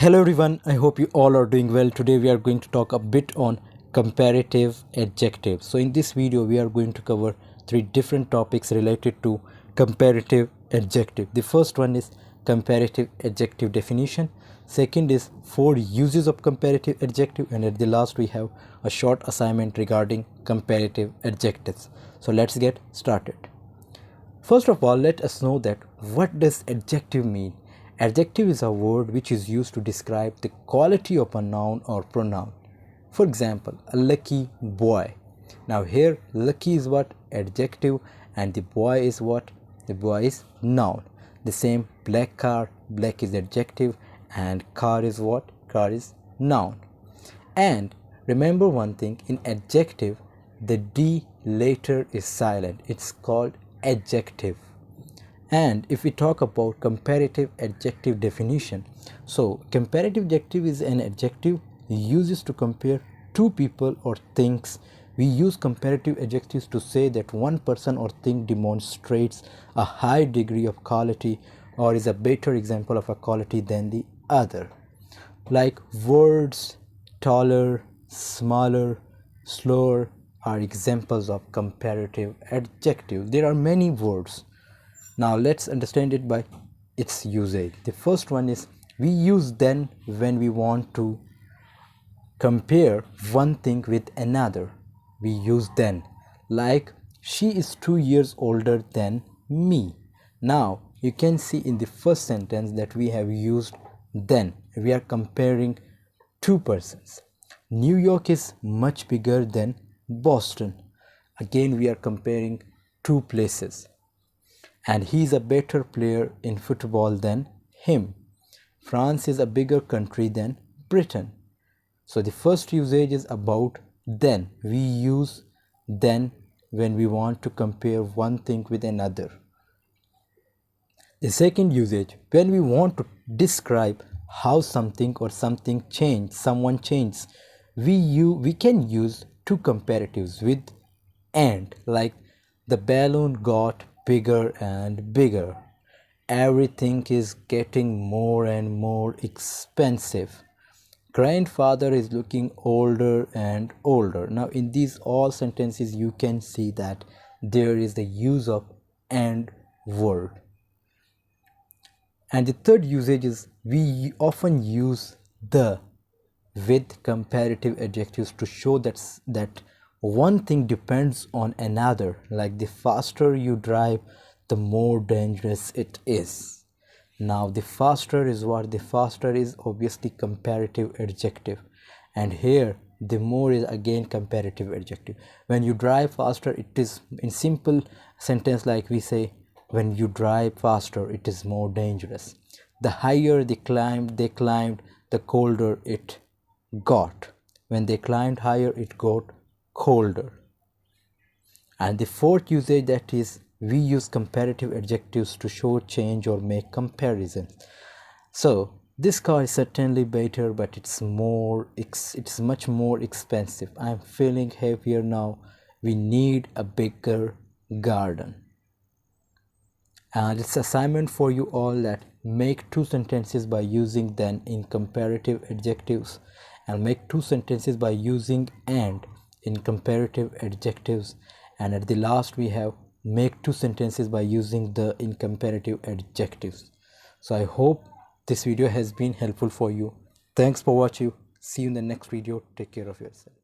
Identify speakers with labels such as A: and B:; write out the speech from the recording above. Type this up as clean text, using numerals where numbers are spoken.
A: Hello everyone, I hope you all are doing well. Today we are going to talk a bit on comparative adjectives. So in this video we are going to cover three different topics related to comparative adjective. The first one is comparative adjective definition. Second is 4 uses of comparative adjective, and at the last we have a short assignment regarding comparative adjectives. So let's get started. First of all, let us know that what does adjective mean. Adjective is a word which is used to describe the quality of a noun or pronoun. For example, a lucky boy. Now here lucky is what? Adjective, and the boy is what? The boy is noun. The same black car, black is adjective, and car is what? Car is noun. And remember one thing, in adjective the D later is silent. It's called adjective. And if we talk about comparative adjective definition, so comparative adjective is an adjective used to compare two people or things. We use comparative adjectives to say that one person or thing demonstrates a high degree of quality or is a better example of a quality than the other. Like words taller, smaller, slower are examples of comparative adjectives. There are many words. Now let's understand it by its usage. The first one is we use then when we want to compare one thing with another. We use then, like she is 2 years older than me. Now you can see in the first sentence that we have used then. We are comparing two persons. New York is much bigger than Boston. Again we are comparing two places. And he is a better player in football than him. France is a bigger country than Britain. So the first usage is about then. We use then when we want to compare one thing with another. The second usage, when we want to describe how something or something changed, someone changed, we can use two comparatives with and, like the balloon got bigger and bigger. Everything is getting more and more expensive. Grandfather is looking older and older. Now in these all sentences you can see that there is the use of and word. And the third usage is we often use the with comparative adjectives to show that one thing depends on another. Like the faster you drive, the more dangerous it is. Now the faster is what? The faster is obviously comparative adjective, and here the more is again comparative adjective. When you drive faster, it is in simple sentence like we say, when you drive faster it is more dangerous. The higher they climbed, the colder it got. When they climbed higher, it got colder. And the fourth usage, that is we use comparative adjectives to show change or make comparisons. So this car is certainly better, but it's much more expensive. I'm feeling heavier now. We need a bigger garden. And it's assignment for you all that make two sentences by using then in comparative adjectives, and make two sentences by using and in comparative adjectives, and at the last we have make two sentences by using the in comparative adjectives. So I hope this video has been helpful for you. Thanks for watching. See you in the next video. Take care of yourself.